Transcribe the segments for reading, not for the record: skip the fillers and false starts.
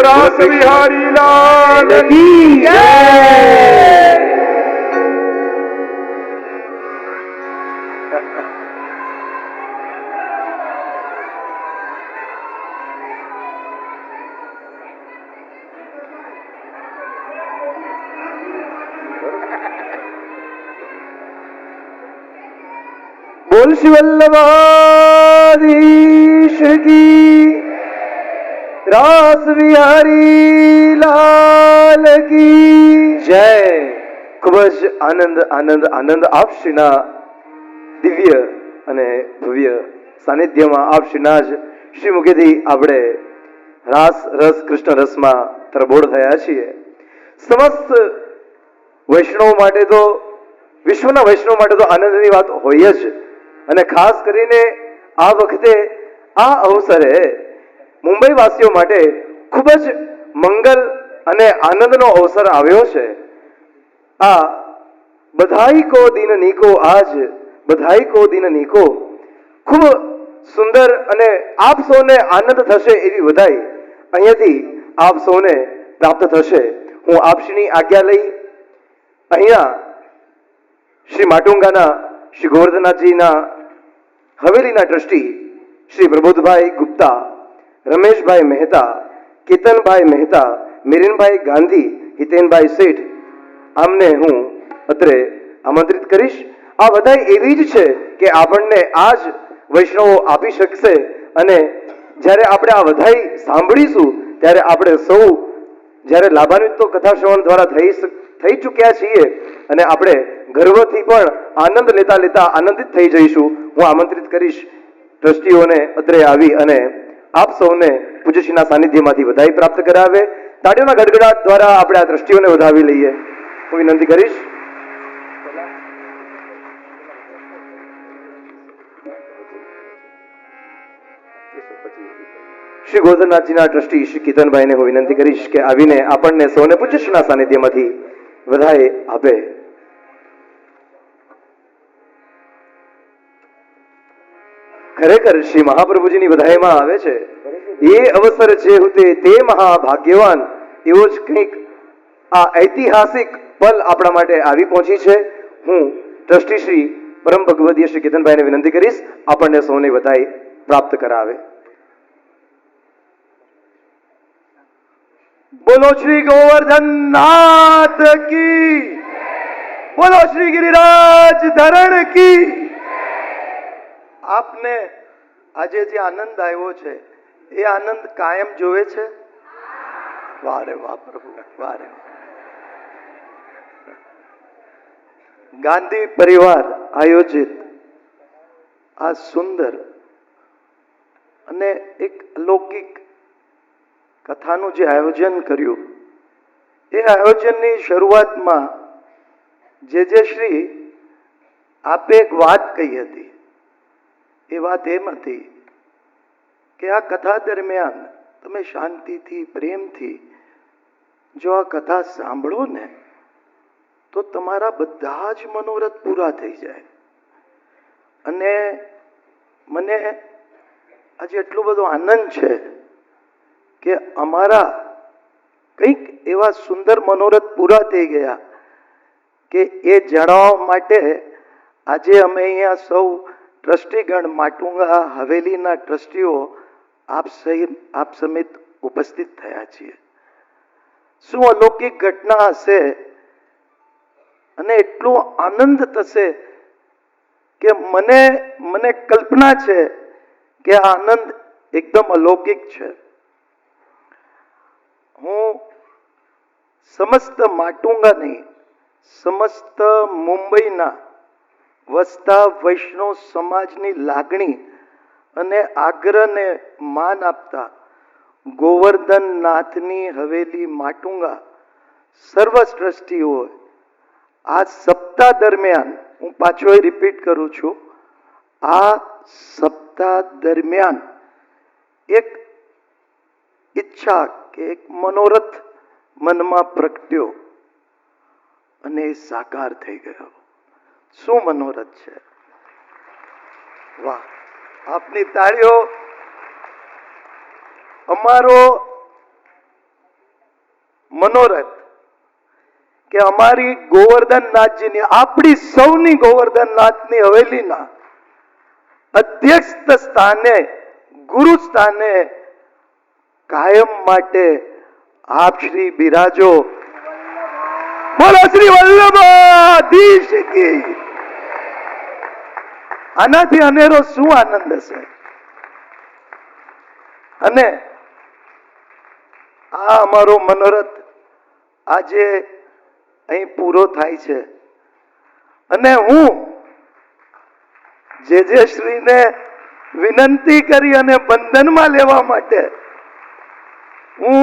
रास बिहारी लाल की जय। बोल श्री वल्लभाधीश की, रास बिहारी लाल की जय। ખૂબ જ આનંદ આનંદ આનંદ આપ શ્રીના દિવ્ય અને ભવ્ય સાનિધ્યમાં આપ શ્રીના જ શ્રી મુખેથી આપણે રાસ રસ કૃષ્ણ રસમાં તરબોળ થયા છીએ. સમસ્ત વૈષ્ણવ માટે તો, વિશ્વના વૈષ્ણવ માટે તો આનંદની વાત હોય જ, અને ખાસ કરીને આ વખતે આ અવસરે મુંબઈ વાસીઓ માટે ખૂબ જ મંગલ અને આનંદનો અવસર આવ્યો છે. આ બધાઈ કો દિન નીકો, આજ બધાઈ કો દિન નીકો, ખૂબ સુંદર અને આપ સૌને આનંદ થશે એવી વધાઈ અહીંયાથી આપ સૌને પ્રાપ્ત થશે. હું આપશ્રીની આજ્ઞા લઈ અહીંયા શ્રી માટુંગાના શ્રી ગોવર્ધનનાથજીના હવેલીના ટ્રસ્ટી શ્રી પ્રબોધભાઈ ગુપ્તા, રમેશભાઈ મહેતા, કેતનભાઈ મહેતા, મિરેનભાઈ ગાંધી, હિતેનભાઈ શેઠ, આમને હું અત્રે આમંત્રિત કરીશ. આ વધાઈ એવી જ છે કે આપણને આ જ વૈષ્ણવો આપી શકશે, અને જ્યારે આપણે આ વધાઈ સાંભળીશું ત્યારે આપણે સૌ જ્યારે લાભાન્વિત તો કથા શ્રવણ દ્વારા થઈ ચૂક્યા છીએ, અને આપણે ગર્વથી પણ આનંદ લેતા લેતા આનંદિત થઈ જઈશું. હું આમંત્રિત કરીશ ટ્રસ્ટીઓને અત્રે આવી અને આપ સૌને પૂજ્યશ્રીના સાનિધ્યમાંથી વધાઈ પ્રાપ્ત કરાવે. તાળીઓના ગડગડાટ દ્વારા આપણે આ ટ્રસ્ટીઓને વધાવી લઈએ. હું વિનંતી કરીશ. શ્રી ગોવર્ધનનાથજીના ટ્રસ્ટી શ્રી કેતનભાઈને હું વિનંતી કરીશ કે આવીને આપણને સૌને પૂજ્યશ્રીના સાનિધ્યમાંથી વધાઈ આપે. ખરેખર શ્રી મહાપ્રભુજીની વધાઈમાં આવે છે, એ અવસર છે હુતે તે મહાભાગ્યવાન. એવો જ કંઈક આ ઐતિહાસિક પલ આપણા માટે આવી પહોંચી છે. હું ટ્રસ્ટી શ્રી પરમ ભગવદીય શ્રી કેતનભાઈને વિનંતી કરીશ આપણને સૌને વધાઈ પ્રાપ્ત કરાવે. બોલો શ્રી ગોવર્ધનનાથ કી, બોલો શ્રી गिरिराज ધરણ કી. આપને આજે જે આનંદ આવ્યો છે એ આનંદ કાયમ જોવે છે? વાહ રે વાહ પ્રભુ, વાહ રે. ગાંધી પરિવાર આયોજિત આ સુંદર અને એક અલૌકિક કથાનું જે આયોજન કર્યું, એ આયોજનની શરૂઆતમાં જે શ્રી આપે એક વાત કહી હતી. એ વાત એમ હતી કે આ કથા દરમિયાન તમે શાંતિથી, પ્રેમથી જો આ કથા સાંભળો ને તો તમારા બધા જ મનોરથ પૂરા થઈ જાય. અને મને આજે એટલો બધો આનંદ છે કે અમારા કંઈક એવા સુંદર મનોરથ પૂરા થઈ ગયા કે એ જણાવવા માટે આજે અમે અહીંયા સૌ ટ્રસ્ટીગણ, માટુંગા હવેલીના ટ્રસ્ટીઓ આપ સમિત ઉપસ્થિત થયા છીએ. શું અલૌકિક ઘટના હશે અને એટલો આનંદ થશે કે મને કલ્પના છે કે આ આનંદ એકદમ અલૌકિક છે. હું સમસ્ત માટુંગા નહીં, સમસ્ત મુંબઈના વસતા વૈષ્ણવ સમાજની લાગણી અને આગ્રહને માન આપતા ગોવર્ધનનાથની હવેલી માટુંગા સર્વ ટ્રસ્ટીઓ આ સપ્તાહ દરમિયાન, હું પાછો રિપીટ કરું છું, આ સપ્તાહ દરમિયાન એક ઈચ્છા કે એક મનોરથ મનમાં પ્રગટ્યો અને એ સાકાર થઈ ગયો. શું મનોરથ છે! વાહ, આપની તાળીઓ. અમારો મનોરથ કે અમારી ગોવર્ધનનાથજીની, આપણી સૌની ગોવર્ધનનાથની હવેલીના અધ્યક્ષ સ્થાને, ગુરુ સ્થાને કાયમ માટે આપ શ્રી બિરાજો. બોલો શ્રી વલ્લભાધીશ કી. આનાથી અનેરો શું આનંદ હશે. અને આ અમારો મનોરથ આજે અહીં પૂરો થાય છે. અને હું જે શ્રીને વિનંતી કરી અને બંધનમાં લેવા માટે હું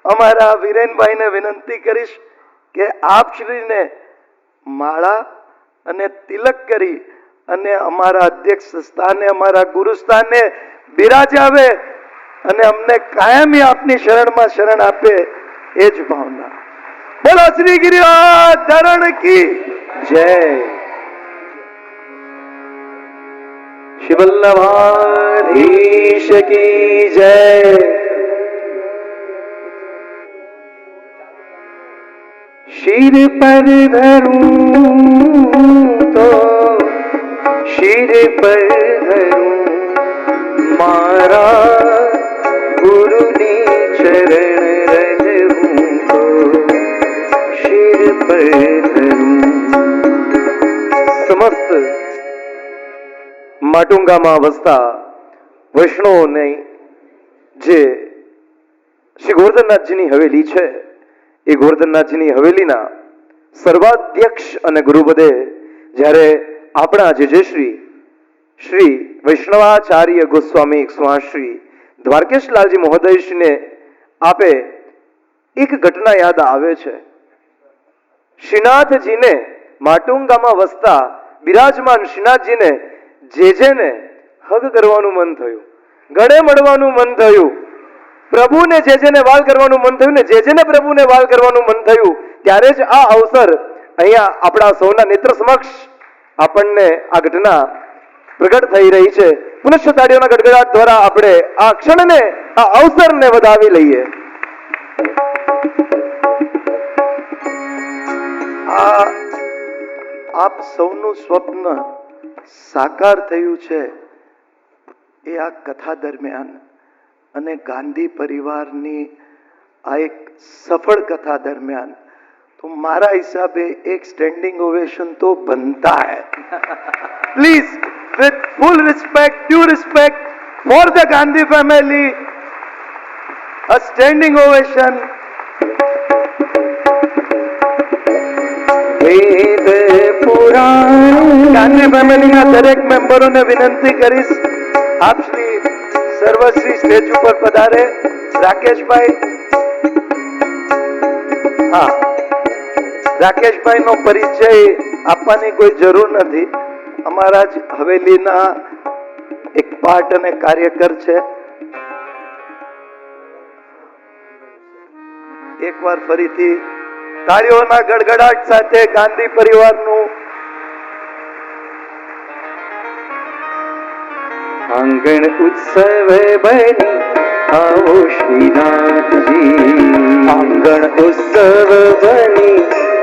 અમારા વિરેનભાઈને વિનંતી કરીશ કે આપ શ્રીને માળા અને તિલક કરી અને અમારા અધ્યક્ષ સ્થાને, અમારા ગુરુ સ્થાને બિરાજાવે અને અમને કાયમી આપની શરણમાં શરણ આપે, એ જ ભાવના. બોલો શ્રી ગિરિરાજ ધરણ કી જય. શ્રી વલ્લભાધીશ કી જય. શિર પર ધરું તો શિર પર ધરું મારા ગુરુની ચરણ રજવું તો શિર પર ધરું. સમસ્ત માટુંગામાં વસતા વૈષ્ણવોને જે શ્રી ગોવર્ધનનાથજીની હવેલી છે, એ ગોવર્ધનનાથજીની હવેલીના સર્વાધ્યક્ષ અને ગુરુપદે જ્યારે આપણા જે શ્રી વૈષ્ણવાચાર્ય ગોસ્વામી શ્રી દ્વારકેશલાલજી મહોદયશ્રીને આપે એક ઘટના યાદ આવે છે. શ્રીનાથજીને માટુંગામાં વસતા બિરાજમાન શ્રીનાથજીને જેને હગ કરવાનું મન થયું, ગળે મળવાનું મન થયું, પ્રભુને જેને વાલ કરવાનું મન થયું ને જેને પ્રભુને વાલ કરવાનું મન થયું, ત્યારે જ આ અવસર અહીંયા આપણા સૌના નેત્ર સમક્ષ આપણને આ ઘટના પ્રગટ થઈ રહી છે. પુનશ્ચ તાળીઓના ગડગડાટ દ્વારા આપણે આ ક્ષણને, આ અવસરને વધાવી લઈએ. આપ સૌનું સ્વપ્ન સાકાર થયું છે એ આ કથા દરમિયાન, અને ગાંધી પરિવારની આ એક સફળ કથા દરમિયાન તો મારા હિસાબે એક સ્ટેન્ડિંગ ઓવેશન તો બનતા હૈ. Please, with full respect, due respect for the Gandhi family, a standing ovation. વેદ પુરાણ ગાંધી ફેમિલીના દરેક મેમ્બરોને વિનંતી કરીશ, આપ શ્રી સર્વશ્રી સ્ટેજ ઉપર પધારે. રાકેશભાઈ, હા, રાકેશભાઈ નો પરિચય આપવાની કોઈ જરૂર નથી, અમારા જ હવેલીના એક પાર્ટ અને કાર્યકર છે. એકવાર ફરીથી તાળીઓના ગડગડાટ સાથે ગાંધી પરિવારનું આંગણ ઉત્સવ બની આવો શ્રીનાથજી. આંગણ ઉત્સવ બની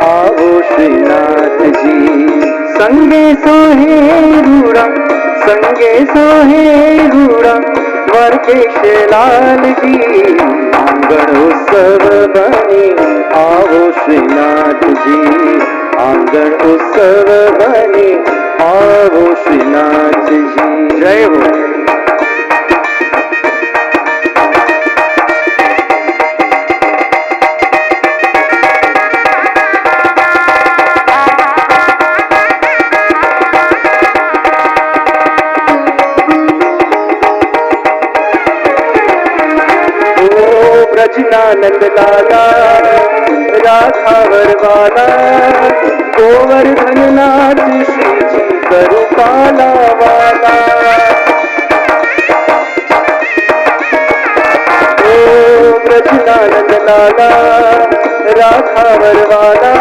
આવો શ્રીનાથજી. સંગે સોહે રૂડા, સંગે સોહે રૂડા દ્વારકેશ લાલજી. આંગણ ઉત્સવ બની આવો શ્રીનાથજી. આંગણ ઉત્સવ બની આવો શ્રીનાથજી. જય હો. ब्रजनानंद लाला राधावर वाला गोवर्धन नाथ श्री जी करुपाला वाला. ओ ब्रजनानंद लाला राधावर वाला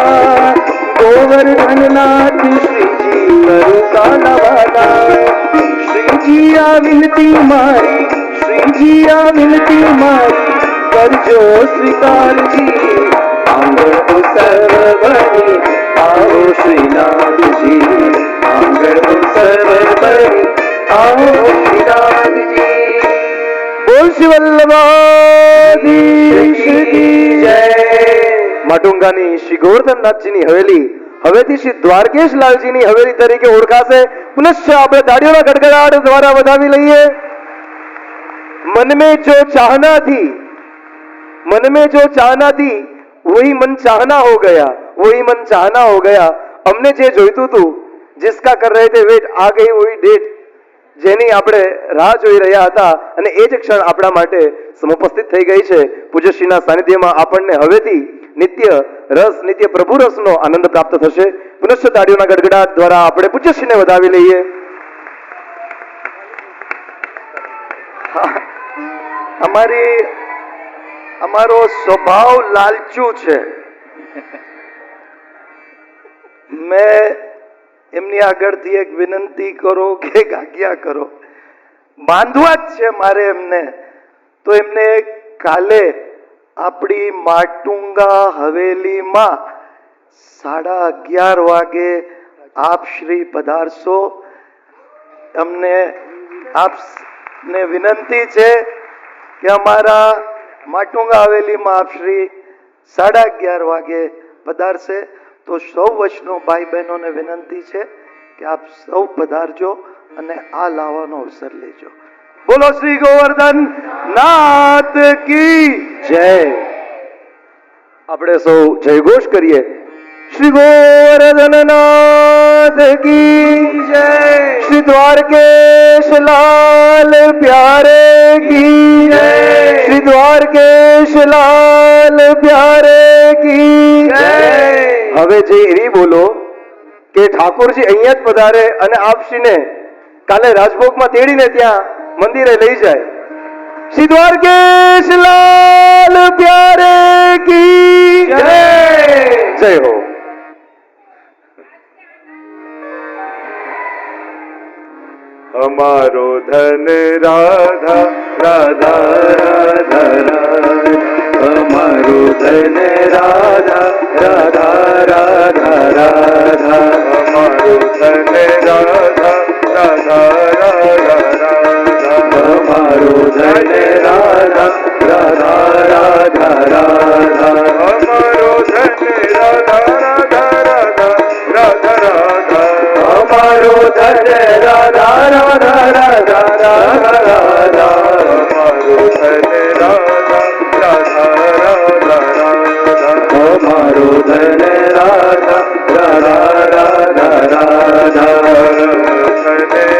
गोवर्धन नाथ श्री जी करुपाला वाला. श्री जी आ विनती मारी, श्री जी आ विनती मारी કરજો સ્વીકારજી, આંગણ ઉત્સવ બની આવો શ્રીનાથજી, આંગણ ઉત્સવ બની આવો શ્રીનાથજી. બોલ શ્રી વલ્લભાધીશ કી જય. માટુંગાની શ્રી ગોવર્ધનનાથજીની હવેલી હવેથી શ્રી દ્વારકેશ લાલજીની હવેલી તરીકે ઓળખાશે. પુનશ્ચ આપણે તાળીઓના ગડગડાટ દ્વારા વધાવી લઈએ. मन में जो चाहना थी वही मन चाहना हो गया, वही मन चाहना हो गया. हमने જે જોઈતું હતું, जिसका कर रहे थे वेट, आ गई वही डेट જેની આપણે રાહ જોઈ રહ્યા હતા અને એ જ ક્ષણ આપણા માટે સમુપસ્થિત થઈ ગઈ છે. પૂજ્યશ્રીના સાનિધ્યમાં આપણને હવેથી નિત્ય રસ, નિત્ય પ્રભુ રસનો આનંદ પ્રાપ્ત થશે. પુનશ્ચ તાળીઓના ગડગડાટ દ્વારા આપણે પૂજ્યશ્રીને વધાવી લઈએ. અમારો સ્વભાવ લાલચુ છે. મેં એમની આગળથી એક વિનંતી કરો કે આજ્ઞા કરો, બાંધવા જ છે મારે એમને. તો એમને કાલે આપણી માટુંગા હવેલીમાં 11:30 વાગે આપ શ્રી પધારશો. અમને આપને વિનંતી છે કે અમારા માટુંગા હવેલીમાં આપ શ્રી 11:30 વાગે પધારશે. તો સૌ વૈષ્ણવ ભાઈ બહેનોને વિનંતી છે કે આપ સૌ પધારજો અને આ લાવવાનો અવસર લેજો. બોલો શ્રી ગોવર્ધન નાથ કી જય. આપણે સૌ જયઘોષ કરીએ. શ્રી ગોવર્ધન નાથ કી જય. શ્રી દ્વારકેશ લાલ પ્યારે કી જય. શ્રી દ્વારકેશ લાલ પ્યારે કી જય. હવે જે એવી બોલો કે ઠાકોરજી અહીંયા જ પધારે અને આપશ્રીને કાલે રાજભોગમાં તેડીને ત્યાં મંદિરે લઈ જાય. શ્રી દ્વારકેશ લાલ પ્યારે કી જય. જય હો. અમારો ધન રાધા રાધા રાધા રાધા, અમારો ધન રાધા રાધા રાધા રાધા, અમારો ધન રાધા રાધા રાધા રાધા, અમારો ધન રાધા રાધા રાધા રાધા, અમારો ધન રાધા રાધા રાધા રાધા રાધા, અમારો ધન રાધા રાધા રાધા રાધા રાધા, અમારો ધન રાધા રાધા રાધા રાધા, અમારો ધન રાધા રાધા રાધા રાધા, ધન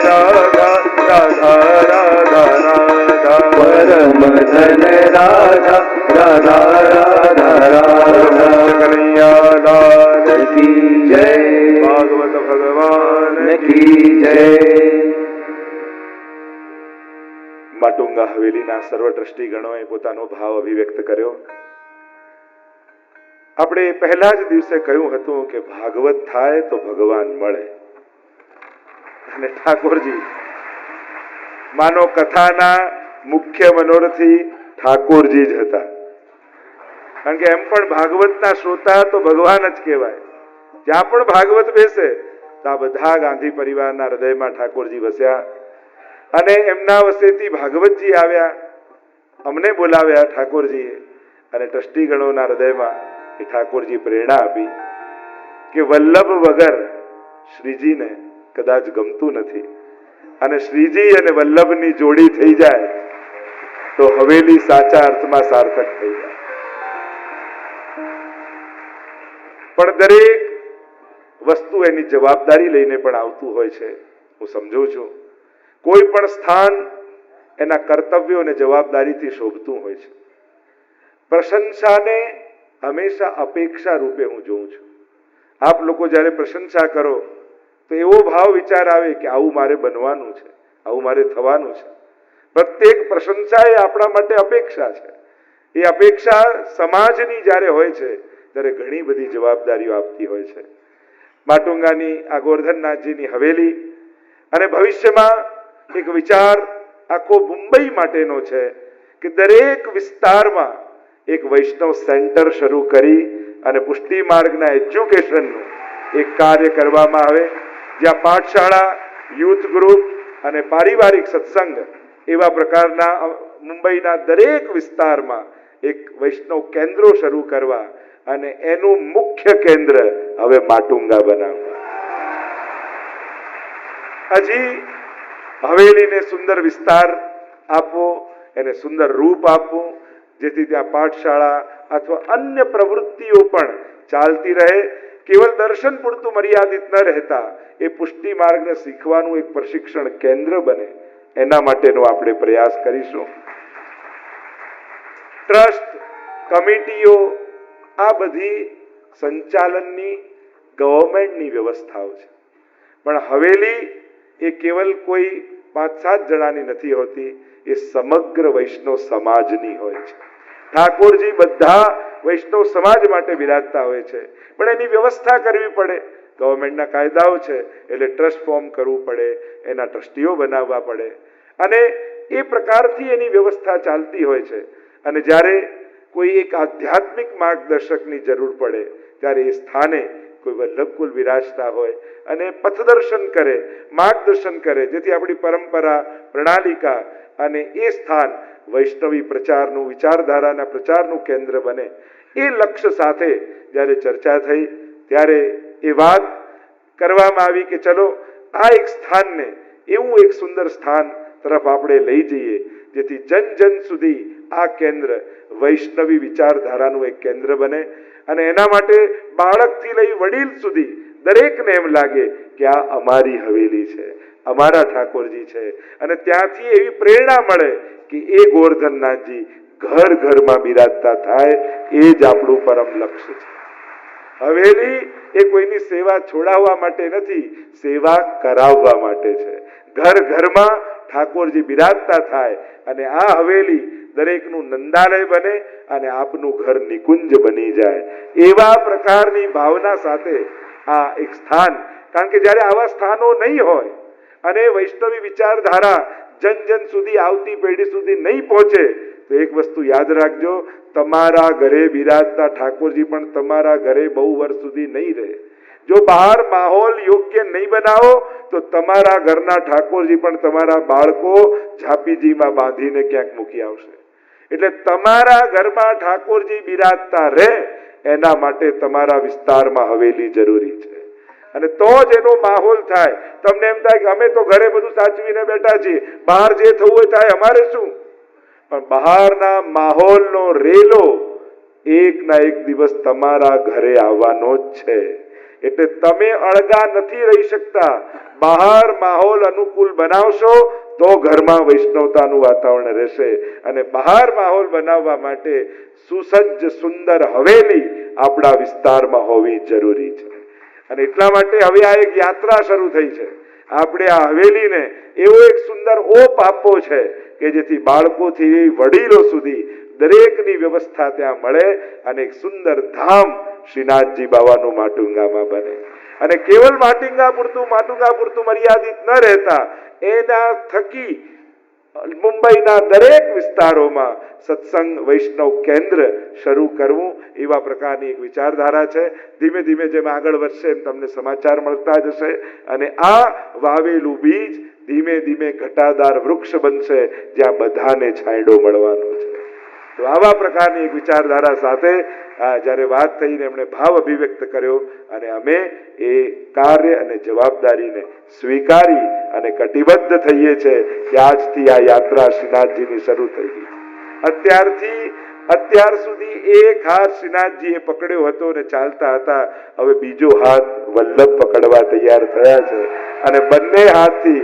રાધા રાધા રાધા રાધા, પરમ ધન રાધા રાધા રાધા રાધા. કનૈયાલાલ કી જય. ભાગવત ભગવાન કી જય. માટુંગા હવેલીના સર્વ ટ્રસ્ટીગણોએ પોતાનો ભાવ અભિવ્યક્ત કર્યો. આપણે પહેલા જ દિવસે કહ્યું હતું કે ભાગવત થાય તો ભગવાન મળે, અને ઠાકોરજી માનો કથાના મુખ્ય મનોરથી ઠાકોરજી જ હતા. કારણ કે એમ પણ ભાગવતના શ્રોતા તો ભગવાન જ કહેવાય. જ્યાં પણ ભાગવત બેસે તો આ બધા ગાંધી પરિવારના હૃદયમાં ઠાકોરજી વસ્યા, અને એમના વસેથી ભાગવતજી આવ્યા, અમને બોલાવ્યા ઠાકોરજીએ, અને ટ્રસ્ટીગણોના હૃદયમાં એ ઠાકોરજી પ્રેરણા આપી કે વલ્લભ વગર શ્રીજીને કદાચ ગમતું નથી, અને શ્રીજી અને વલ્લભની જોડી થઈ જાય તો હવેલી સાચા અર્થમાં સાર્થક થઈ જાય. પણ દરેક વસ્તુ એની જવાબદારી લઈને પણ આવતું હોય છે. હું સમજુ છું કોઈ પણ સ્થાન એના કર્તવ્યો અને જવાબદારીથી શોભતું હોય છે. પ્રશંસાને હંમેશા અપેક્ષા રૂપે હું જોઉં છું. આપ લોકો જ્યારે પ્રશંસા કરો તો એવો ભાવ વિચાર આવે કે આવું મારે બનવાનું છે, આવું મારે થવાનું છે. પ્રત્યેક પ્રશંસા એ આપણા માટે અપેક્ષા છે. એ અપેક્ષા સમાજની જ્યારે હોય છે ત્યારે ઘણી બધી જવાબદારીઓ આપતી હોય છે. માટુંગાની આ ગોવર્ધનનાથજીની હવેલી અને ભવિષ્યમાં એક વિચાર આખો મુંબઈ માટેનો છે કે દરેક વિસ્તારમાં એક વૈષ્ણવ સેન્ટર શરૂ કરી અને પુષ્ટિ માર્ગના એજ્યુકેશનનું એક કાર્ય કરવામાં આવે, જ્યાં પાઠશાળા, યુથ ગ્રુપ અને પારિવારિક સત્સંગ એવા પ્રકારના મુંબઈના દરેક વિસ્તારમાં એક વૈષ્ણવ કેન્દ્રો શરૂ કરવા અને એનું મુખ્ય કેન્દ્ર હવે માટુંગા બનાવવા. હજી હવેલીને સુંદર વિસ્તાર આપવો, એને સુંદર રૂપ આપવું, જેથી ત્યાં પાઠશાળા અથવા અન્ય પ્રવૃત્તિઓ પણ ચાલતી રહે. કેવલ દર્શન પૂરતું મર્યાદિત ન રહેતા એ પુષ્ટિ માર્ગને શીખવાનું એક પ્રશિક્ષણ કેન્દ્ર બને, એના માટેનો આપણે પ્રયાસ કરીશું. ટ્રસ્ટ, કમિટીઓ, આ બધી સંચાલનની ગવર્મેન્ટની વ્યવસ્થાઓ છે, પણ હવેલી એ કેવલ કોઈ 5-7 જણાની નથી હોતી, એ સમગ્ર વૈષ્ણવ સમાજની હોય છે. ઠાકોરજી બધા વૈષ્ણવ સમાજ માટે બિરાજતા હોય છે, પણ એની વ્યવસ્થા કરવી પડે. ગવર્મેન્ટના કાયદાઓ છે એટલે ટ્રસ્ટ ફોર્મ કરવું પડે, એના ટ્રસ્ટીઓ બનાવવા પડે અને એ પ્રકારથી એની વ્યવસ્થા ચાલતી હોય છે. અને જ્યારે કોઈ એક આધ્યાત્મિક માર્ગદર્શકની જરૂર પડે ત્યારે એ સ્થાને કોઈ વલ્લભકુલ વિરાજતા હોય અને પથદર્શન કરે, માર્ગદર્શન કરે, જેથી આપણી પરંપરા, પ્રણાલિકા અને એ સ્થાન વૈષ્ણવી પ્રચારનું, વિચારધારાના પ્રચારનું કેન્દ્ર બને. એ લક્ષ્ય સાથે જ્યારે ચર્ચા થઈ ત્યારે એ વાત કરવામાં આવી કે ચલો આ એક સ્થાનને એવું એક સુંદર સ્થાન તરફ આપણે લઈ જઈએ, જેથી જન જન સુધી આ કેન્દ્ર વૈષ્ણવી વિચારધારાનું એક કેન્દ્ર બને અને એના માટે બાળકથી લઈ વડીલ સુધી દરેકને એમ લાગે કે આ અમારી હવેલી છે, અમારા ઠાકોરજી છે. અને ત્યાંથી એવી પ્રેરણા મળે કે એ ગોરધનનાથજી ઘર ઘરમાં બિરાજતા થાય, એ જ આપણું પરમ લક્ષ્ય છે. હવેલી એ કોઈની સેવા છોડાવવા માટે નથી, સેવા કરાવવા માટે છે. ઘર ઘરમાં ઠાકોરજી બિરાજતા થાય અને આ હવેલી દરેકનું નંદાલય બને અને આપનું ઘર નિકુંજ બની જાય, એવા પ્રકારની ભાવના સાથે આ એક સ્થાન. કારણ કે જ્યારે આવા સ્થાનો નહીં હોય અને વૈષ્ણવી વિચારધારા જન જન સુધી, આવતી પેઢી સુધી નહીં પહોંચે તો એક વસ્તુ યાદ રાખજો, તમારા ઘરે બિરાજતા ઠાકોરજી પણ તમારા ઘરે બહુ વર્ષ સુધી નહીં રહે. જો બહાર માહોલ યોગ્ય નહીં બનાવો તો તમારા ઘરના ઠાકોરજી પણ તમારા બાળકો ઝાપીજીમાં બાંધીને ક્યાંક મૂકી આવશે. એટલે તમારા ઘરમાં ઠાકોરજી બિરાજતા રહે એના માટે તમારા વિસ્તારમાં હવેલી જરૂરી છે. અને તો જ એનો માહોલ થાય. તમને એમ થાય કે અમે તો ઘરે બધું સાચવીને બેઠા છીએ, બહાર જે થવું હોય થાય, અમારે શું? પણ બહારના માહોલનો રેલો એક ના એક દિવસ તમારા ઘરે આવવાનો જ છે. એટલે તમે અળગા નથી રહી શકતા. બહાર માહોલ અનુકૂળ બનાવશો તો ઘરમાં વૈષ્ણવતાનું વાતાવરણ રહેશે. અને બહાર માહોલ બનાવવા માટે સુસજ્જ સુંદર હવેલી આપણા વિસ્તારમાં હોવી જરૂરી છે. અને એટલા માટે હવે આ એક યાત્રા શરૂ થઈ છે. આપણે આ હવેલીને એવો એક સુંદર ઓપ આપવો છે કે જેથી બાળકોથી વડીલો સુધી દરેકની વ્યવસ્થા ત્યાં મળે અને એક સુંદર ધામ શ્રીનાથજી બાવાનું માટુંગામાં બને. અને કેવલ માટુંગા પૂરતું મર્યાદિત ન રહેતા એના થકી મુંબઈના દરેક વિસ્તારોમાં સત્સંગ વૈષ્ણવ કેન્દ્ર શરૂ કરવું, એવા પ્રકારની એક વિચારધારા છે. ધીમે ધીમે જેમ આગળ વધશે એમ તમને સમાચાર મળતા જશે અને આ વાવેલું બીજ ધીમે ધીમે ઘટાદાર વૃક્ષ બનશે, જ્યાં બધાને છાંયડો મળવાનો છે. તો આવા પ્રકારની એક વિચારધારા સાથે જ્યારે વાત થઈને એમણે ભાવ અભિવ્યક્ત કર્યો અને અમે એ કાર્ય અને જવાબદારીને સ્વીકારી અને કટિબદ્ધ થઈએ છીએ કે આજથી આ યાત્રા શ્રીનાથજીની શરૂ થઈ ગઈ. અત્યાર સુધી એક હાથ શ્રીનાથજીએ પકડ્યો હતો અને ચાલતા હતા, હવે બીજો હાથ વલ્લભ પકડવા તૈયાર થયા છે અને બંને હાથથી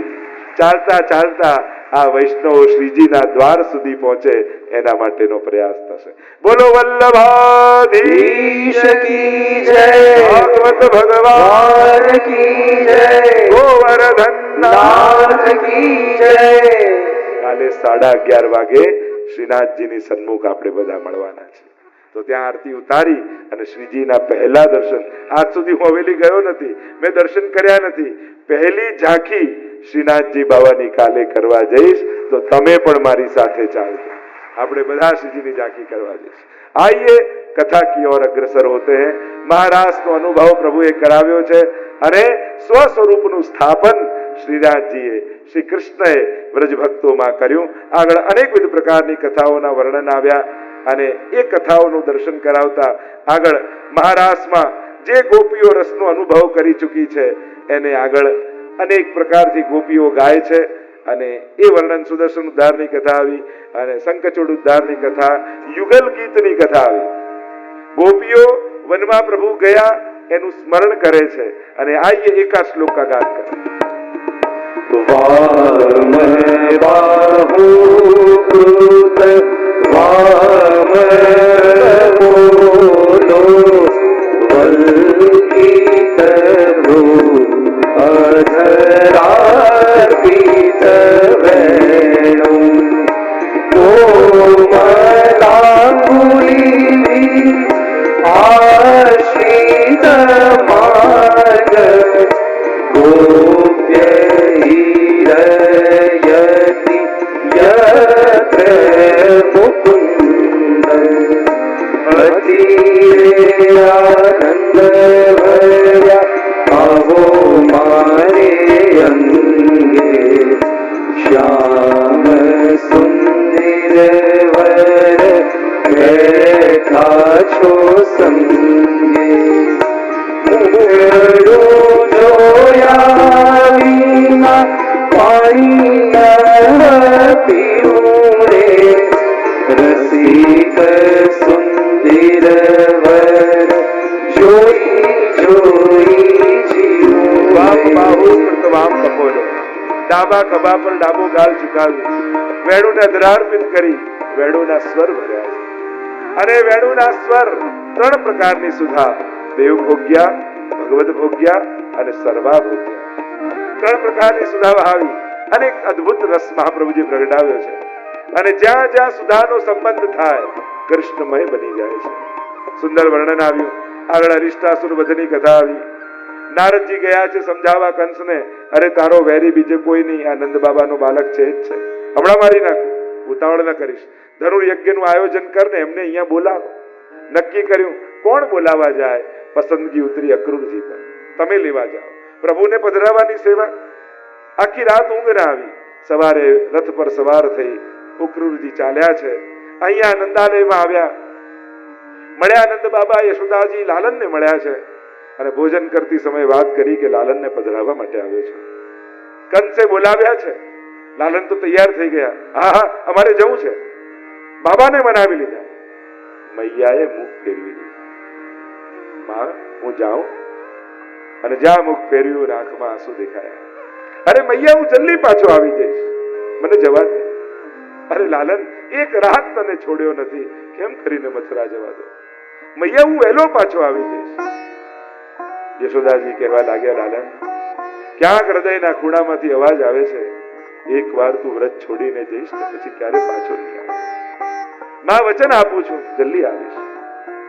ચાલતા ચાલતા આ વૈષ્ણવ શ્રીજીના દ્વાર સુધી પહોંચે એના માટેનો પ્રયાસ થશે. બોલો વલ્લભાધીશ કી જય, ભાગવત ભગવાન કી જય, ગોવર્ધન નાથ કી જય. કાલે 11:30 વાગે શ્રીનાથજીની સન્મુખ આપણે બધા મળવાના છે. તો ત્યાં આરતી ઉતારી અને શ્રીજીના પહેલા દર્શન, આજ સુધી હું હવેલી ગયો નથી, મેં દર્શન કર્યા નથી, પહેલી ઝાંખી શ્રીનાથજી બાવાની કાલે કરવા જઈશ. તો તમે પણ મારી સાથે ચાલજો, આપણે બધા શ્રીજીની ઝાંખી કરવા જઈશ. आइए कथा की ओर अग्रसर होते हैं। મહારાસનો અનુભવ પ્રભુએ કરાવ્યો છે અને સ્વસ્વરૂપનું સ્થાપન શ્રીનાથજીએ, શ્રી કૃષ્ણએ વ્રજ ભક્તોમાં કર્યું. આગળ અનેકવિધ પ્રકારની કથાઓના વર્ણન આવ્યા અને એ કથાઓનું દર્શન કરાવતા આગળ મહારાસમાં જે ગોપીઓ રસનો અનુભવ કરી ચૂકી છે એને આગળ અનેક પ્રકારથી ગોપીઓ ગાય છે અને એ વર્ણન સુદર્શન ઉદ્ધારની કથા આવી અને શંખચૂડ ઉદ્ધારની કથા, યુગલ ગીતની કથા આવી. ગોપીઓ વનમાં પ્રભુ ગયા એનું સ્મરણ કરે છે અને આઈએ એકા શ્લોક કા ગાન કરે. ડાબા ખભા પર ડાબો ગાલ ઝુકાવી વેણુને અર્પિત કરી વેણુના સ્વર ભર્યા છે અને વેણુના સ્વર ત્રણ પ્રકારની સુધા, દેવ ભોગ્યા, ભગવદ ભોગ્યા અને સર્વા ભોગ્યા, ત્રણ પ્રકારની સુધા વહાવી અને અદ્ભુત રસ મહાપ્રભુજી પ્રગટાવ્યો છે અને જ્યાં જ્યાં સુધાનો સંબંધ થાય કૃષ્ણમય બની જાય છે. સુંદર વર્ણન આવ્યું. આગળ અરિષ્ટાસુર વધની કથા આવી. નારદજી ગયા છે સમજાવવા કંસને, અરે તારો વેરી બીજે કોઈ નહીં, આનંદ બાબાનો બાલક છે જ છે, હમણાં મારી નાખું, ઉતાવળ ન કરીશ, ધનુર્યજ્ઞનું આયોજન કરને, એમને અહીંયા બોલાવો. નક્કી કર્યું કોણ બોલાવા જાય, પસંદગી ઉતરી અક્રૂરજી પર, તમે લેવા જાઓ. પ્રભુને પધરાવવાની સેવા. આખી રાત ઊંઘ ના આવી. સવારે રથ પર સવાર થઈ અક્રૂરજી ચાલ્યા છે. અહીંયા નંદાલયમાં આવ્યા, મળ્યા નંદ બાબા, યશોદાજી લાલનને મળ્યા છે અને ભોજન કરતી સમયે વાત કરી કે લાલનને પધરાવવા માટે આવ્યો છે. કંસે બોલાવ્યા છે. લાલન તો તૈયાર થઈ ગયા. હા હા અમારે જવું છે. બાબાને મનાવી લીધા. મૈયાએ મુખ ફેરવી દીધું. માં હું જાઉં? અને જ્યાં મુખ ફેરવ્યું આંખમાં આંસુ દેખાયા. અરે મૈયા હું જલ્દી પાછો આવી જઈશ, મને જવા દે. અરે લાલન એક રાત તને છોડ્યો નથી, કેમ કરીને મથુરા જવા દો? મૈયા હું વહેલો પાછો આવી જઈશ. યશોદાજી કહેવા લાગ્યા, લાલન ક્યાંક હૃદયના ખૂણામાંથી અવાજ આવે છે, એક વાર તું વ્રત છોડીને જઈશ ને પછી ક્યારે પાછો નહીં આવે. માં વચન આપું છું જલ્દી આવીશ,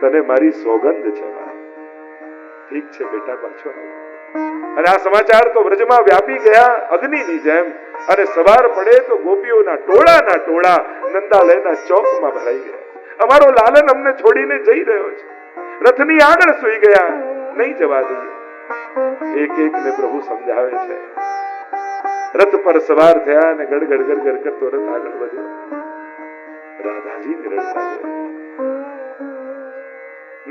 તને મારી સોગંદ છે માં. ઠીક છે બેટા, પાછો આવ. અને આ સમાચાર તો વ્રજમાં વ્યાપી ગયા અગ્નિની જેમ અને સવાર પડે તો ગોપીઓના ટોળા નંદાલયના ચોકમાં ભરાઈ ગયા. અમારો લાલન અમને છોડીને જઈ રહ્યો છે, રથની આગળ સૂઈ ગયા, નહીં જવા દઈએ. એક એક ને પ્રભુ સમજાવે છે. રથ પર સવાર થયા અને ગડગડ ગડગડ કરતો રથ આગળ વધ્યો. રાધાજી નિરળતા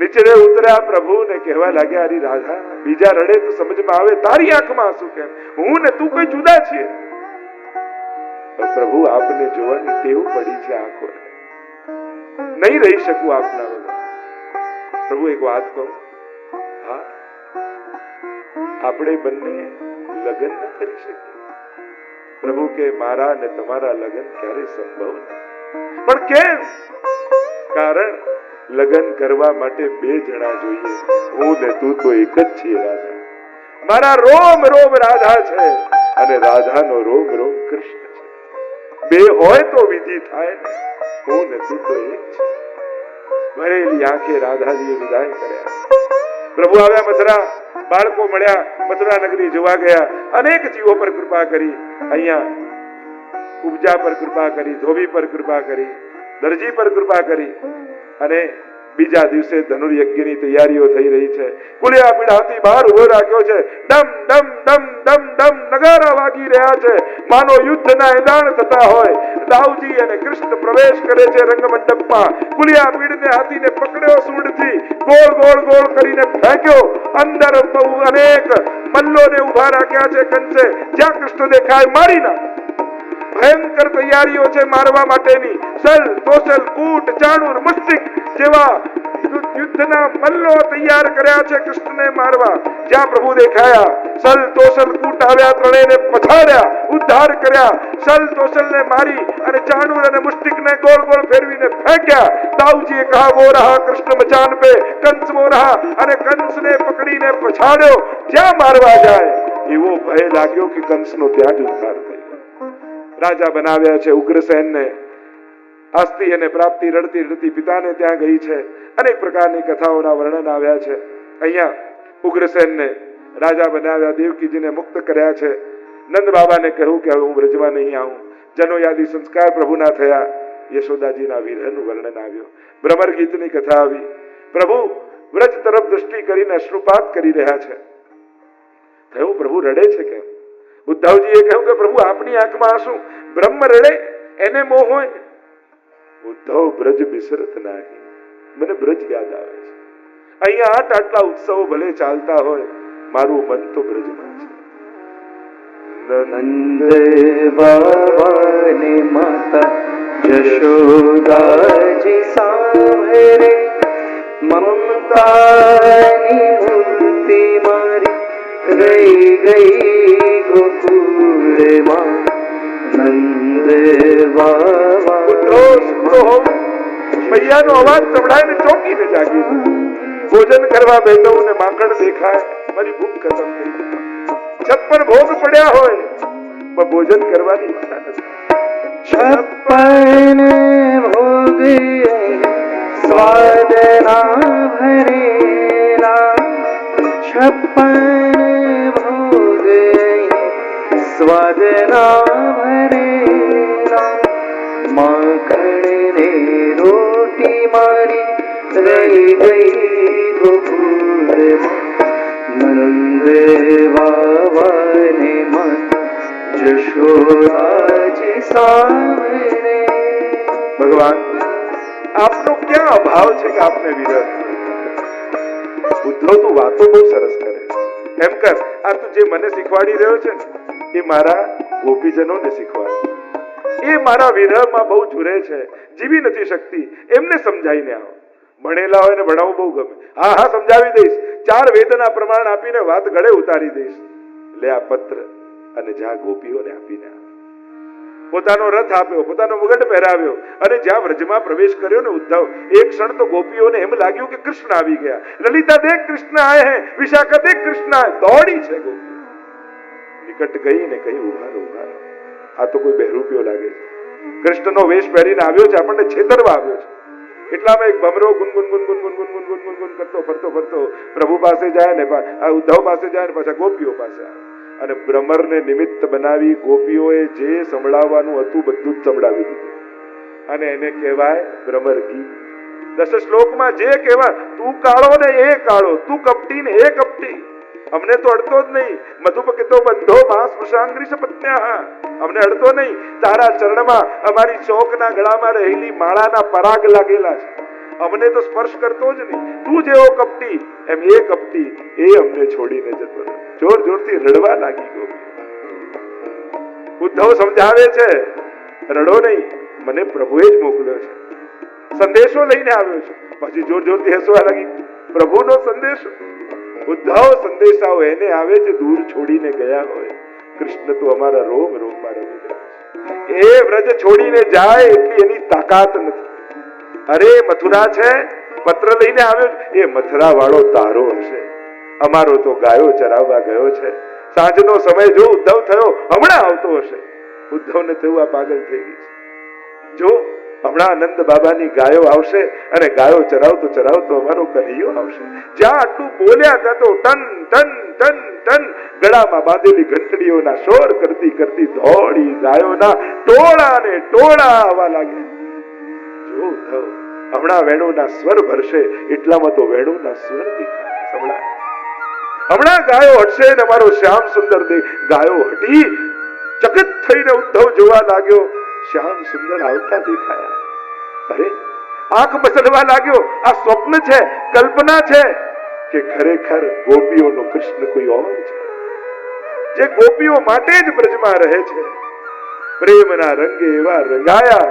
નીચે ઉતર્યા. પ્રભુ ને કહેવા લાગ્યા, અરે રાધા બીજા રડે તો સમજમાં આવે, તારી આંખમાં આંસુ કેમ? હું ને તું કોઈ જુદા છીએ? પ્રભુ આપને જોવાની ટેવ પડી છે આંખોને, નહીં રહી શકું આપના વગર. પ્રભુ એક વાત કહું, હા આપણે બંને લગ્ન ન કરી શકીએ? પ્રભુ કે મારા ને તમારા લગ્ન ક્યારે સંભવ નથી. પણ કેમ? કારણ લગ્ન કરવા માટે બે જણા જોઈએ, હું ને તું તો એક જ છીએ રાધા. મારા રોમ રોમ રાધા છે અને રાધાનો રોમ રોમ કૃષ્ણ છે. બે હોય તો વિધિ થાય ને, હું ને તું તો એક છે. ભરેલી આંખે રાધાજીએ વિદાય કર્યા. પ્રભુ આવ્યા મથુરા, બાળકો મળ્યા, મથુરા નગરી જોવા ગયા, અનેક જીવો પર કૃપા કરી. અહીંયા ઉપજા પર કૃપા કરી, ધોબી પર કૃપા કરી, દરજી પર કૃપા કરી અને બીજા દિવસે ધનુર્યજ્ઞની તૈયારીઓ થઈ રહી છે. કુલિયા પીઢાથી બહાર ઉભો રાખ્યો છે. ડમ ડમ ડમ ડમ ડમ નગારા વાગી રહ્યા છે. માનો યુદ્ધના એલાન થતા હોય. દાઉજી અને કૃષ્ણ પ્રવેશ કરે છે રંગમંડપમાં. કુલિયા પીઢને હાથીને પકડ્યો સૂંઢથી, ગોળ ગોળ ગોળ કરીને ફેંક્યો. અંદર બહુ અનેક મલ્લોને ઉભા રાખ્યા છે કંસે. જ્યાં કૃષ્ણ દેખાય મારી નાખ. ભયંકર તૈયારીઓ છે મારવા માટેની. સલ તોસલ કૂટ ચાણુર મુસ્તિક જેવા યુદ્ધના મલ્લો તૈયાર કર્યા છે કૃષ્ણને મારવા. જ્યાં પ્રભુ દેખાયા સલ તોસલ કૂટ આવ્યા, ત્રણેયને પછાડ્યા, ઉદ્ધાર કર્યા. સલ તોસલને મારી અને ચાણુર અને મુસ્તિકને ગોળ ગોળ ફેરવીને ફેંક્યા. દાઉજીએ કહા વો રહા કૃષ્ણ મચાન પે, કંસ વો રહા, અને કંસને પકડીને પછાડ્યો. જ્યાં મારવા જાય એવો ભય લાગ્યો કે કંસનો ત્યાં જ ઉદ્ધાર થયો. રાજા બનાવ્યા છે ઉગ્રસેનને. આસ્તિ અને પ્રાપ્તિ રડતી રડતી પિતાને ત્યાં ગઈ છે. અનેક પ્રકારની કથાઓના વર્ણન આવ્યા છે. અહીંયા ઉગ્રસેનને રાજા બનાવ્યા, દેવકીજીને મુક્ત કર્યા છે. નંદ બાબાને કહ્યું કે હવે હું વ્રજમાં નહીં આવું. જનોયાદી સંસ્કાર પ્રભુના થયા. યશોદાજીના વિરહનું વર્ણન આવ્યું. ભ્રમર ગીતની કથા આવી. પ્રભુ વ્રજ તરફ દૃષ્ટિ કરીને અશ્રુપાત કરી રહ્યા છે. થયું પ્રભુ રડે છે કેમ? ઉદ્ધવજીએ કહ્યું કે પ્રભુ આપની આંખમાં આંસુ, બ્રહ્મ રડે એને મોહ હોય. ઉદ્ધવ બ્રજ બિસરત નહીં, મને બ્રજ યાદ આવે છે. અહીંયા આટલા ઉત્સવો ભલે ચાલતા હોય, મારું મન તો બ્રજમાં છે. નંદ બાવાની માતા જશોદાજી સાંભળે, મમતાની મૂર્તિ મારી રહી ગઈ ગોકુળમાં. નંદ બાવા મૈયાનો અવાજ સંભળાય ને ચોકીને જાગી. ભોજન કરવા બેઠો ને માંકડ દેખાય, મારી ભૂખ ખતમ થઈ. છત પર ભોગ પડ્યા હોય પણ ભોજન કરવાની ઈચ્છા નથી. છપ્પન ભોગ સ્વાદ ના ભરેલા, છપ્પન ભોગ સ્વાદ ના ભરેલા. માખણ ને રોટી મારી રહી ગઈ ગોકુળમાં. નંદ બાવાને માતા જશોદાજી સાંભળે. ભગવાન આપનો ક્યાં અભાવ છે કે આપને વિરહ? ઉદ્ધવ તું વાતો બહુ સરસ કરે. એમ કર, આ તું જે મને શીખવાડી રહ્યો છે ને એ મારા ગોપીજનોને શીખવાડ. એ મારા વિરહમાં બહુ ઝૂરે છે, જીવી નથી શકતી, એમને સમજાવીને આવો. ભણેલા હોય ને ભણાવવું બહુ ગમે. હા હા સમજાવી દઈશ. 4 વેદના પ્રમાણ આપીને વાત ગળે ઉતારી દઈશ. લે આ પત્ર અને જા ગોપીઓને આપીને આવ. પોતાનો રથ આપ્યો, પોતાનો મુગટ પહેરાવ્યો અને જ્યાં વ્રજમાં પ્રવેશ કર્યો ને ઉદ્ધવ, એક ક્ષણ તો ગોપીઓને એમ લાગ્યું કે કૃષ્ણ આવી ગયા. લલિતા દેખ કૃષ્ણ આયે હે, વિશાખા દેખ કૃષ્ણ આયે. દોડી છે ગોપી. નિકટ ગઈ ને કહી ઉભા રહો, ઉભા રહો. આ તો કોઈ બહેરૂપિયો લાગે છે. કૃષ્ણનો વેશ પહેરીને આવ્યો છે, આપણને છેતરવા આવ્યો છે. એટલામાં એક ભમરો ગુનગુન ગુનગુન ગુનગુન ગુનગુન ગુનગુન કરતો ફરતો ફરતો પ્રભુ પાસે જાય ને આ ઉદ્ધવ પાસે જાય ને પાછા ગોપીઓ પાસે આવે. અને ભ્રમરને નિમિત્ત બનાવી ગોપીઓએ જે સંભળાવવાનું હતું બધું જ સંભળાવી દીધું. અને એને કહેવાય ભ્રમર ગીત. 10 શ્લોકમાં જે કહેવાય, તું કાળો ને એ કાળો, તું કપટી ને એ કપટી. અમને તો અડતો જ નહીં. મધુપકિતો બંધો માસ વૃષાંગ્રીશ પત્ન્યાહ. અમને અડતો નહીં. તારા ચરણમાં અમારી ચોકના ગળામાં રહેલી માળાના પરાગ લાગેલા છે. અમને તો સ્પર્શ કરતો જ નહીં. તું જેવો કપટી એમ એ કપટી, એ અમને છોડીને જતો રહ્યો. જોર જોરથી રડવા લાગી ગોપી. ઉદ્ધવ સમજાવે છે, રડો નહીં, મને પ્રભુએ જ મોકલ્યો છે, સંદેશો લઈને આવ્યો છે. પછી જોર જોરથી હસવા લાગી. પ્રભુનો સંદેશો? ઉદ્ધવ સંદેશાઓ એને આવે છે દૂર છોડીને ગયા હોય. કૃષ્ણ તો અમારા રોમ રોમમાં રમી રહ્યા છે. એ વ્રજ છોડીને જાય એટલી એની તાકાત નથી. અરે મથુરા છે, પત્ર લઈને આવ્યો, એ મથુરા વાળો તારો હશે. અમારો તો ગાયો ચરાવવા ગયો છે. સાંજનો સમય જો ઉદ્ધવ થયો, હમણાં આવતો હશે. ઉદ્ધવને થયું આ પાગલ થઈ ગઈ છે. જો હમણાં આનંદ બાબાની ગાયો આવશે અને ગાયો ચરાવતો ચરાવતો અમારો કન્હૈયો આવશે. જ્યાં આટલું બોલ્યા ત્યાં તો ટન ટન ટન ટન ગળામાં બાંધેલી ઘંટડીઓના શોર કરતી કરતી દોડી ગાયોના ટોળા ને ટોળા આવવા લાગ્યા. જો ઉદ્ધવ હમણાં વેણુના સ્વર ભરશે એટલામાં તો વેણુના સ્વર દેખાય સંભળાય. હમણાં ગાયો હટશે ને અમારો શ્યામ સુંદર ગાયો હટી ચકિત થઈને ઉદ્ધવ જોવા લાગ્યો. શ્યામ સુંદર આવતા દેખાયા. અરે આંખ મસળવા લાગ્યો. આ સ્વપ્ન છે, કલ્પના છે કે ખરેખર ગોપીઓનો કૃષ્ણ કોઈ ઓર છે, જે ગોપીઓ માટે જ બ્રજમાં રહે છે. પ્રેમના રંગે એવા રંગાયા.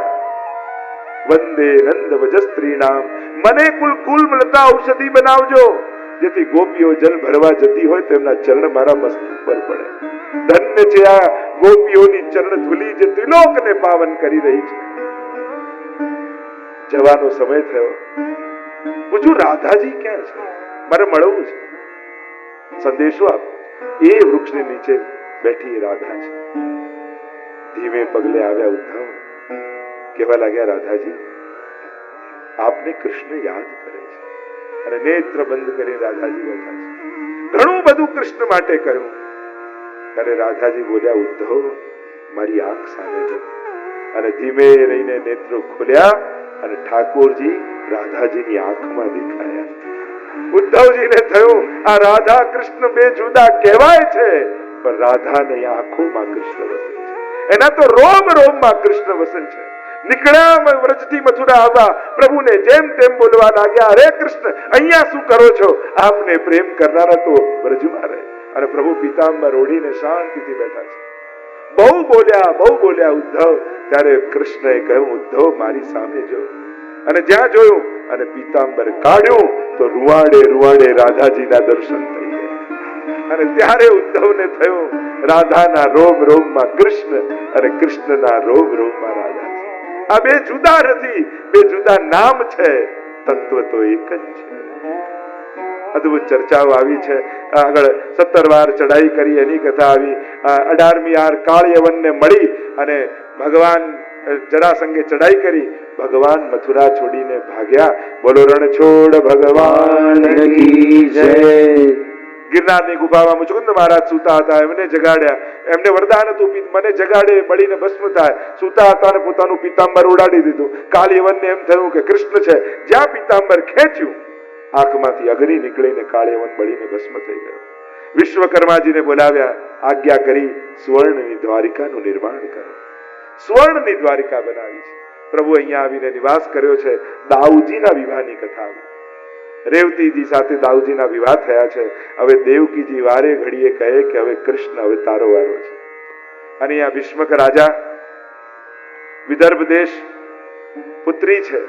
વંદે નંદ વજસ્ત્રી નામ. મને કુલ મળતા ઔષધિ બનાવજો, જેથી ગોપીઓ જલ ભરવા જતી હોય તેમના ચરણ મારા મસ્તક પર પડે. ધન્ય છે આ ગોપીઓની ચરણ ધૂલી જે ત્રિલોકને પાવન કરી રહી છે. જવાનો સમય થયો. પૂછું રાધાજી ક્યાં છે, મારે મળવું છે. સંદેશો આપ. એ વૃક્ષની નીચે બેઠી રાધા છે. ધીમે પગલે આવ્યા ઉદ્ધવ. કહેવા લાગ્યા રાધાજી આપને કૃષ્ણ યાદ કરે છે. અને નેત્ર બંધ કરી રાધાજી બેઠા છે. ઘણું બધું કૃષ્ણ માટે કહ્યું. ત્યારે રાધાજી બોલ્યા ઉદ્ધવ મારી આંખ સામે જો. અને ધીમે રહીને નેત્રો ખોલ્યા અને ઠાકોરજી રાધાજીની આંખમાં દેખાયા. ઉદ્ધવજીને થયું આ રાધા કૃષ્ણ બે જુદા કહેવાય છે, પણ રાધાની આંખોમાં કૃષ્ણ વસે છે. એના તો રોમ રોમમાં કૃષ્ણ વસે છે. નીકળ્યા વ્રજથી મથુરા આવવા પ્રભુને જેમ તેમ બોલવા લાગ્યા. અરે કૃષ્ણ અહીંયા શું કરો છો? આપને પ્રેમ કરનારા તો વ્રજમાં રહે. અને પ્રભુ પીતાંબર ઓઢીને શાંતિથી બેઠા છે. બહુ બોલ્યા ઉદ્ધવ. ત્યારે કૃષ્ણએ કહ્યું ઉદ્ધવ મારી સામે જો. અને જ્યાં જોયું અને પીતાંબર કાઢ્યું તો રૂવાડે રાધાજીના દર્શન થઈ ગયા. અને ત્યારે ઉદ્ધવને થયું રાધાના રોમ રોમમાં કૃષ્ણ અને કૃષ્ણના રોમ રોમમાં રાધા છે. આ બે જુદા નથી, બે જુદા નામ છે, તત્વ તો એક જ છે. અદભુત ચર્ચાઓ આવી છે. આગળ 17 વાર ચડાઈ કરી એની કથા આવી. 18મી વાર કાળયવનને મળી અને ભગવાન જરાસંઘે ચડાઈ કરી. ભગવાન મથુરા છોડીને ભાગ્યા. બોલો રણછોડ ભગવાન કી જય. ગિરનારની ગુફામાં મુચુકુંદ મહારાજ સૂતા હતા. એમને જગાડ્યા. એમને વરદાન હતું મને જગાડે બળીને ભસ્મ થાય. સૂતા હતા અને પોતાનું પીતાંબર ઉડાડી દીધું. કાળયવનને એમ થયું કે કૃષ્ણ છે. જ્યાં પીતાંબર ખેંચ્યું આંખમાંથી અગ્નિ નીકળીને કાળયવન બળીને ભસ્મ થઈ ગયો. વિશ્વકર્માજીને બોલાવ્યા. આજ્ઞા કરી સુવર્ણની દ્વારિકાનું નિર્માણ કરો. સુવર્ણની દ્વારિકા બનાવી છે. પ્રભુ અહીંયા આવીને નિવાસ કર્યો છે. દાઉજીના વિવાહની કથા આવી. રેવતીજી સાથે દાઉજીના વિવાહ થયા છે. હવે દેવકીજી વારે ઘડીએ કહે કે હવે કૃષ્ણ હવે તારો વારો છે. અને આ ભીષ્મક રાજા વિદર્ભ દેશ પુત્રી છે.